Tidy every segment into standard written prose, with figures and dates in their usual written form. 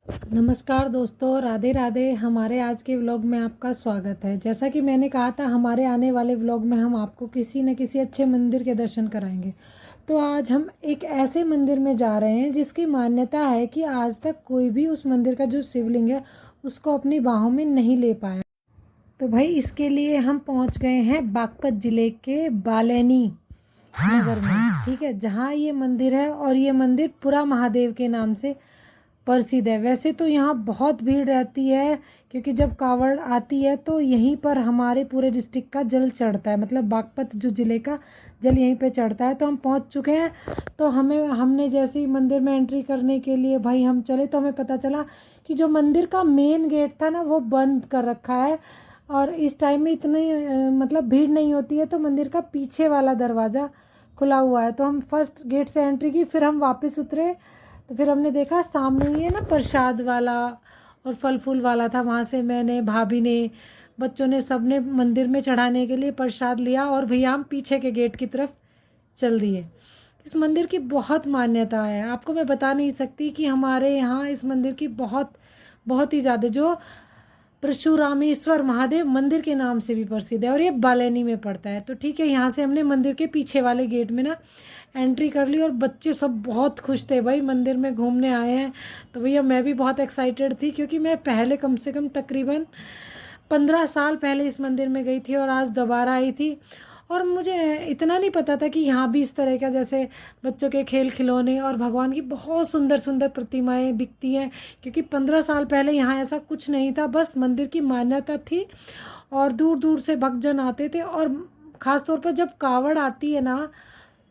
नमस्कार दोस्तों, राधे राधे। हमारे आज के व्लॉग में आपका स्वागत है। जैसा कि मैंने कहा था, हमारे आने वाले व्लॉग में हम आपको किसी न किसी अच्छे मंदिर के दर्शन कराएंगे। तो आज हम एक ऐसे मंदिर में जा रहे हैं जिसकी मान्यता है कि आज तक कोई भी उस मंदिर का जो शिवलिंग है उसको अपनी बाहों में नहीं ले पाया। तो भाई इसके लिए हम पहुंच गए हैं बागपत ज़िले के बालैनी नगर में, ठीक है, जहाँ ये मंदिर है। और ये मंदिर पुरा महादेव के नाम से प्रसिद्ध है। वैसे तो यहाँ बहुत भीड़ रहती है, क्योंकि जब कावड़ आती है तो यहीं पर हमारे पूरे डिस्ट्रिक्ट का जल चढ़ता है, मतलब बागपत जो ज़िले का जल यहीं पे चढ़ता है। तो हम पहुँच चुके हैं। तो हमने जैसे ही मंदिर में एंट्री करने के लिए भाई हम चले, तो हमें पता चला कि जो मंदिर का मेन गेट था ना, वो बंद कर रखा है। और इस टाइम में इतनी मतलब भीड़ नहीं होती है, तो मंदिर का पीछे वाला दरवाज़ा खुला हुआ है। तो हम फर्स्ट गेट से एंट्री की, फिर हम वापस उतरे। तो फिर हमने देखा सामने ही है ना प्रसाद वाला और फल फूल वाला था। वहाँ से मैंने, भाभी ने, बच्चों ने, सब ने मंदिर में चढ़ाने के लिए प्रसाद लिया। और भैया हम पीछे के गेट की तरफ चल दिए। इस मंदिर की बहुत मान्यता है, आपको मैं बता नहीं सकती कि हमारे यहाँ इस मंदिर की बहुत बहुत ही ज़्यादा, जो परशुरामेश्वर महादेव मंदिर के नाम से भी प्रसिद्ध है। और ये बालैनी में पड़ता है। तो ठीक है, यहाँ से हमने मंदिर के पीछे वाले गेट में ना एंट्री कर ली। और बच्चे सब बहुत खुश थे, भाई मंदिर में घूमने आए हैं। तो भैया मैं भी बहुत एक्साइटेड थी, क्योंकि मैं पहले कम से कम तकरीबन 15 साल पहले इस मंदिर में गई थी और आज दोबारा आई थी। और मुझे इतना नहीं पता था कि यहाँ भी इस तरह का, जैसे बच्चों के खेल खिलौने और भगवान की बहुत सुंदर सुंदर प्रतिमाएं बिकती हैं। क्योंकि 15 साल पहले यहाँ ऐसा कुछ नहीं था, बस मंदिर की मान्यता थी और दूर दूर से भक्तजन आते थे। और ख़ास तौर पर जब कावड़ आती है ना,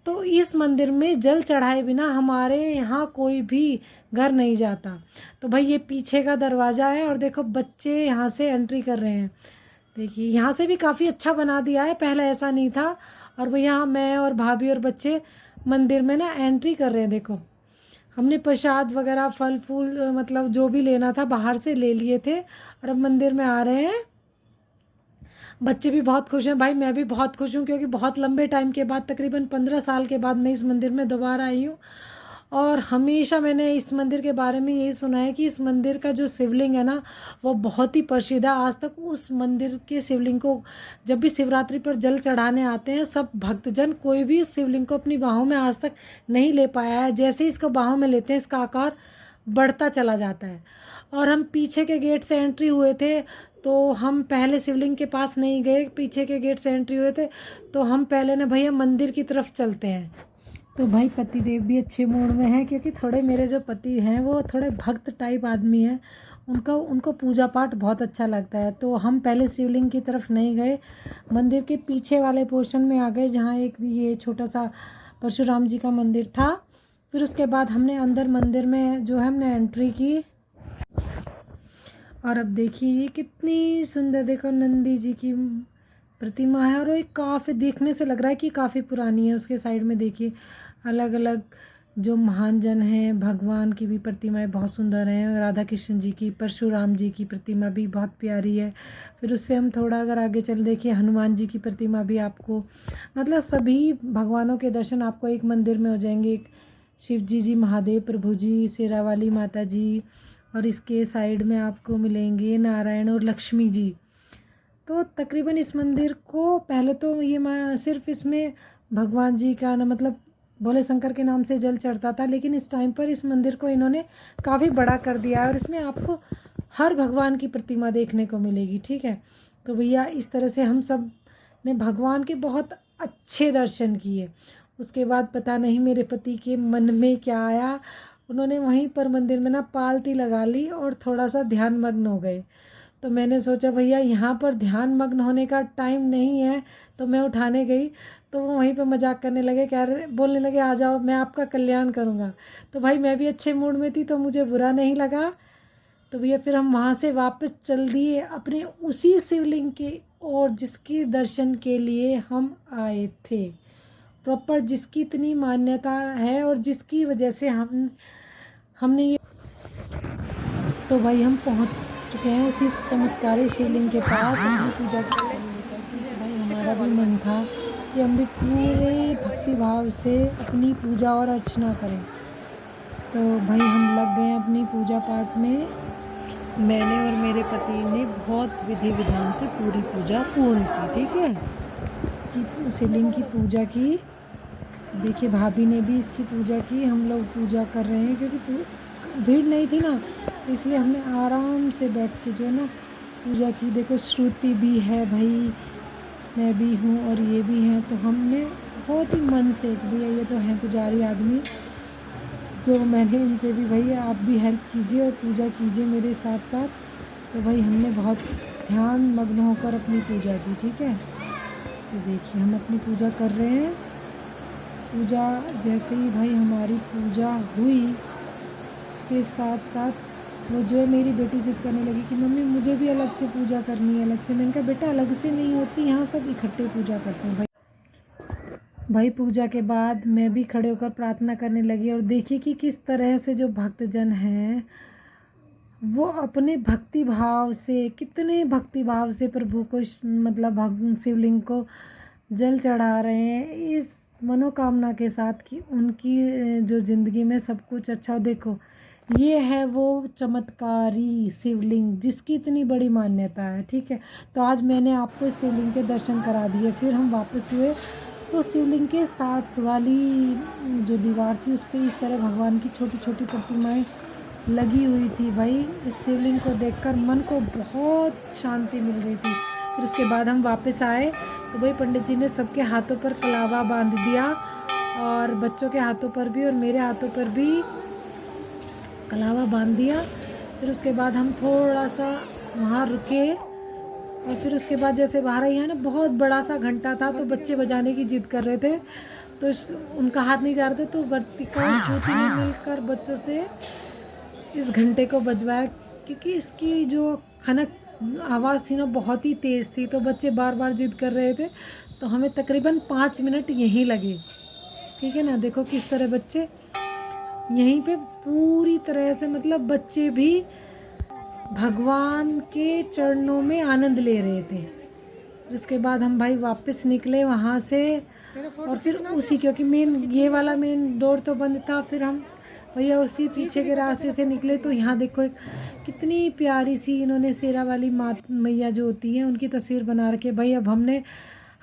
तो इस मंदिर में जल चढ़ाए बिना हमारे यहाँ कोई भी घर नहीं जाता। तो भाई ये पीछे का दरवाज़ा है और देखो बच्चे यहाँ से एंट्री कर रहे हैं। देखिए यहाँ से भी काफ़ी अच्छा बना दिया है, पहले ऐसा नहीं था। और भैया मैं और भाभी और बच्चे मंदिर में ना एंट्री कर रहे हैं। देखो हमने प्रसाद वगैरह, फल फूल, मतलब जो भी लेना था बाहर से ले लिए थे, और अब मंदिर में आ रहे हैं। बच्चे भी बहुत खुश हैं, भाई मैं भी बहुत खुश हूँ, क्योंकि बहुत लंबे टाइम के बाद, तकरीबन 15 साल के बाद मैं इस मंदिर में दोबारा आई हूँ। और हमेशा मैंने इस मंदिर के बारे में यही सुना है कि इस मंदिर का जो शिवलिंग है ना, वो बहुत ही प्रसिद्ध है। आज तक उस मंदिर के शिवलिंग को जब भी शिवरात्रि पर जल चढ़ाने आते हैं सब भक्तजन, कोई भी इस शिवलिंग को अपनी बाहों में आज तक नहीं ले पाया है। जैसे ही इसको बाहों में लेते हैं, इसका आकार बढ़ता चला जाता है। और हम पीछे के गेट से एंट्री हुए थे, तो हम पहले शिवलिंग के पास नहीं गए, पीछे के गेट से एंट्री हुए थे। तो हम पहले ना भैया मंदिर की तरफ चलते हैं। तो भाई पति देव भी अच्छे मूड में हैं, क्योंकि थोड़े मेरे जो पति हैं वो थोड़े भक्त टाइप आदमी हैं। उनको उनको पूजा पाठ बहुत अच्छा लगता है। तो हम पहले शिवलिंग की तरफ नहीं गए, मंदिर के पीछे वाले पोर्शन में आ गए, जहाँ एक ये छोटा सा परशुराम जी का मंदिर था। फिर उसके बाद हमने अंदर मंदिर में जो है हमने एंट्री की। और अब देखिए ये कितनी सुंदर, देखो नंदी जी की प्रतिमा है। और वो एक काफ़ी, देखने से लग रहा है कि काफ़ी पुरानी है। उसके साइड में देखिए अलग अलग जो महान जन हैं, भगवान की भी प्रतिमाएं बहुत सुंदर हैं। राधा कृष्ण जी की, परशुराम जी की प्रतिमा भी बहुत प्यारी है। फिर उससे हम थोड़ा अगर आगे चल, देखिए हनुमान जी की प्रतिमा भी आपको, मतलब सभी भगवानों के दर्शन आपको एक मंदिर में हो जाएंगे। एक शिव जी, महादेव प्रभु जी, शेरावाली माता जी, और इसके साइड में आपको मिलेंगे नारायण और लक्ष्मी जी। तो तकरीबन इस मंदिर को पहले तो ये सिर्फ इसमें भगवान जी का ना, मतलब भोले शंकर के नाम से जल चढ़ता था। लेकिन इस टाइम पर इस मंदिर को इन्होंने काफ़ी बड़ा कर दिया है, और इसमें आपको हर भगवान की प्रतिमा देखने को मिलेगी, ठीक है। तो भैया इस तरह से हम सब ने भगवान के बहुत अच्छे दर्शन किए। उसके बाद पता नहीं मेरे पति के मन में क्या आया, उन्होंने वहीं पर मंदिर में ना पालती लगा ली और थोड़ा सा ध्यान मग्न हो गए। तो मैंने सोचा भैया यहाँ पर ध्यान मग्न होने का टाइम नहीं है, तो मैं उठाने गई। तो वो वहीं पे मजाक करने लगे, कह रहे, बोलने लगे आ जाओ मैं आपका कल्याण करूँगा। तो भाई मैं भी अच्छे मूड में थी, तो मुझे बुरा नहीं लगा। तो भैया फिर हम वहाँ से वापस चल दिए अपने उसी शिवलिंग के, और जिसकी दर्शन के लिए हम आए थे, प्रॉपर जिसकी इतनी मान्यता है और जिसकी वजह से हमने ये। तो भाई हम पहुंच चुके हैं उसी चमत्कारी शिवलिंग के पास अपनी पूजा की थाली लेकर, क्योंकि भाई हमारा भी मन था कि हम भी पूरे भक्ति भाव से अपनी पूजा और अर्चना करें। तो भाई हम लग गए अपनी पूजा पाठ में। मैंने और मेरे पति ने बहुत विधि विधान से पूरी पूजा पूर्ण की, ठीक है, कि शिवलिंग की पूजा की। देखिए भाभी ने भी इसकी पूजा की, हम लोग पूजा कर रहे हैं क्योंकि भीड़ नहीं थी ना, इसलिए हमने आराम से बैठ के जो है ना पूजा की। देखो श्रुति भी है भाई, मैं भी हूँ और ये भी हैं, तो हमने बहुत ही मन से, भैया ये तो हैं पुजारी आदमी, जो मैंने इनसे भी भाई आप भी हेल्प कीजिए और पूजा कीजिए मेरे साथ साथ। तो भाई हमने बहुत ध्यान मग्न होकर अपनी पूजा की, ठीक है। तो देखिए हम अपनी पूजा कर रहे हैं। पूजा जैसे ही भाई हमारी पूजा हुई, उसके साथ साथ वो जो मेरी बेटी जिद करने लगी कि मम्मी मुझे भी अलग से पूजा करनी है, अलग से। मैंने कहा बेटा अलग से नहीं होती, यहाँ सब इकट्ठे पूजा करते हैं। भाई पूजा के बाद मैं भी खड़े होकर प्रार्थना करने लगी, और देखिए कि किस तरह से जो भक्तजन हैं वो अपने भक्ति भाव से, कितने भक्ति भाव से प्रभु को मतलब शिवलिंग को जल चढ़ा रहे हैं, इस मनोकामना के साथ कि उनकी जो ज़िंदगी में सब कुछ अच्छा हो। देखो ये है वो चमत्कारी शिवलिंग जिसकी इतनी बड़ी मान्यता है, ठीक है। तो आज मैंने आपको इस शिवलिंग के दर्शन करा दिए। फिर हम वापस हुए तो शिवलिंग के साथ वाली जो दीवार थी उस पर इस तरह भगवान की छोटी छोटी प्रतिमाएं लगी हुई थी। भाई इस शिवलिंग को देखकर मन को बहुत शांति मिल रही थी। फिर उसके बाद हम वापस आए तो भाई पंडित जी ने सबके हाथों पर कलावा बांध दिया, और बच्चों के हाथों पर भी और मेरे हाथों पर भी कलावा बांध दिया। फिर उसके बाद हम थोड़ा सा वहाँ रुके, और फिर उसके बाद जैसे बाहर आई है ना, बहुत बड़ा सा घंटा था, तो बच्चे बजाने की जिद कर रहे थे, तो उनका हाथ नहीं जा रहे थे, तो वर्तिका और श्रुति ने मिलकर बच्चों से इस घंटे को बजवाया, क्योंकि इसकी जो खनक आवाज़ थी ना बहुत ही तेज़ थी, तो बच्चे बार बार जिद कर रहे थे, तो हमें तकरीबन 5 मिनट यहीं लगे, ठीक है ना। देखो किस तरह बच्चे यहीं पे पूरी तरह से, मतलब बच्चे भी भगवान के चरणों में आनंद ले रहे थे। उसके बाद हम भाई वापस निकले वहाँ से, और फिर उसी, क्योंकि ये वाला मेन डोर तो बंद था, फिर हम भैया उसी पीछे के रास्ते से निकले। तो यहाँ देखो एक कितनी प्यारी सी इन्होंने शेरा वाली मैया जो होती हैं उनकी तस्वीर बना रखी है। भाई अब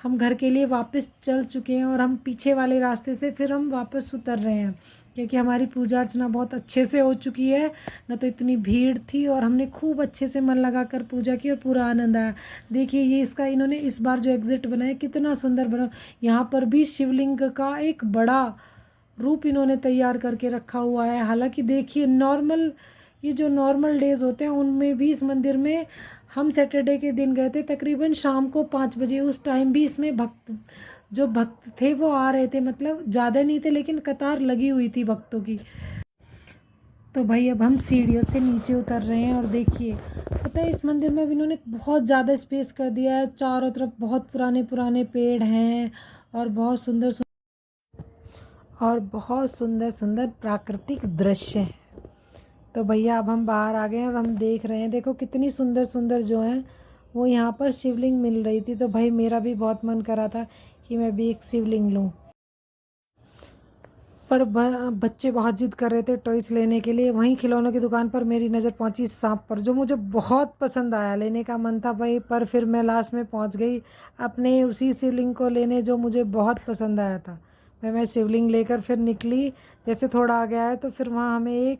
हम घर के लिए वापस चल चुके हैं, और हम पीछे वाले रास्ते से फिर हम वापस उतर रहे हैं, क्योंकि हमारी पूजा अर्चना बहुत अच्छे से हो चुकी है, न तो इतनी भीड़ थी, और हमने खूब अच्छे से मन लगाकर पूजा की और पूरा आनंद आया। देखिए ये इसका इन्होंने इस बार जो एग्जिट बनाया कितना सुंदर बना। यहाँ पर भी शिवलिंग का एक बड़ा रूप इन्होंने तैयार करके रखा हुआ है। हालांकि देखिए ये जो नॉर्मल डेज होते हैं उनमें भी इस मंदिर में, हम सैटरडे के दिन गए थे तकरीबन शाम को 5 बजे, उस टाइम भी इसमें जो भक्त थे वो आ रहे थे, मतलब ज़्यादा नहीं थे लेकिन कतार लगी हुई थी भक्तों की। तो भाई अब हम सीढ़ियों से नीचे उतर रहे हैं, और देखिए पता है इस मंदिर में अब इन्होंने बहुत ज़्यादा स्पेस कर दिया है, चारों तरफ बहुत पुराने पुराने पेड़ हैं, और बहुत सुंदर सुंदर प्राकृतिक दृश्य हैं। तो भैया अब हम बाहर आ गए हैं और हम देख रहे हैं, देखो कितनी सुंदर सुंदर जो हैं वो यहाँ पर शिवलिंग मिल रही थी। तो भाई मेरा भी बहुत मन करा था कि मैं भी एक शिवलिंग लूँ, पर बच्चे बहुत जिद कर रहे थे टॉयस लेने के लिए। वहीं खिलौनों की दुकान पर मेरी नज़र पहुंची सांप पर, जो मुझे बहुत पसंद आया, लेने का मन था भाई, पर फिर मैं लास्ट में पहुंच गई अपने उसी शिवलिंग को लेने जो मुझे बहुत पसंद आया था। मैं शिवलिंग लेकर फिर निकली। जैसे थोड़ा आ गया है तो फिर वहाँ हमें एक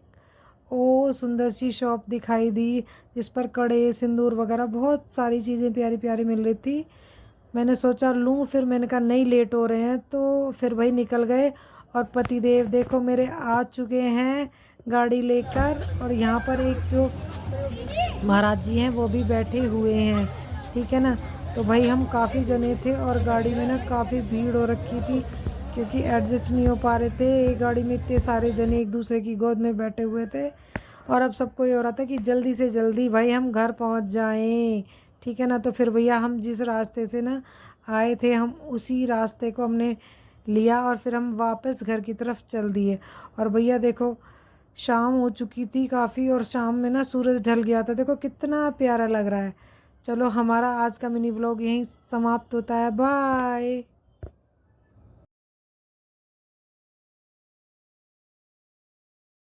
सुंदर सी शॉप दिखाई दी, जिस पर कड़े सिंदूर वगैरह बहुत सारी चीज़ें प्यारी प्यारी मिल रही थी। मैंने सोचा लूँ, फिर मैंने कहा नहीं लेट हो रहे हैं, तो फिर भाई निकल गए। और पतिदेव देखो मेरे आ चुके हैं गाड़ी लेकर, और यहाँ पर एक जो महाराज जी हैं वो भी बैठे हुए हैं, ठीक है ना। तो भाई हम काफ़ी जने थे, और गाड़ी में ना काफ़ी भीड़ हो रखी थी, क्योंकि एडजस्ट नहीं हो पा रहे थे। एक गाड़ी में इतने सारे जने एक दूसरे की गोद में बैठे हुए थे, और अब सबको ये हो रहा था कि जल्दी से जल्दी भाई हम घर पहुंच जाएं, ठीक है ना। तो फिर भैया हम जिस रास्ते से ना आए थे, हम उसी रास्ते को हमने लिया, और फिर हम वापस घर की तरफ चल दिए। और भैया देखो शाम हो चुकी थी काफ़ी, और शाम में ना सूरज ढल गया था, देखो कितना प्यारा लग रहा है। चलो हमारा आज का मिनी व्लॉग यहीं समाप्त होता है, बाय।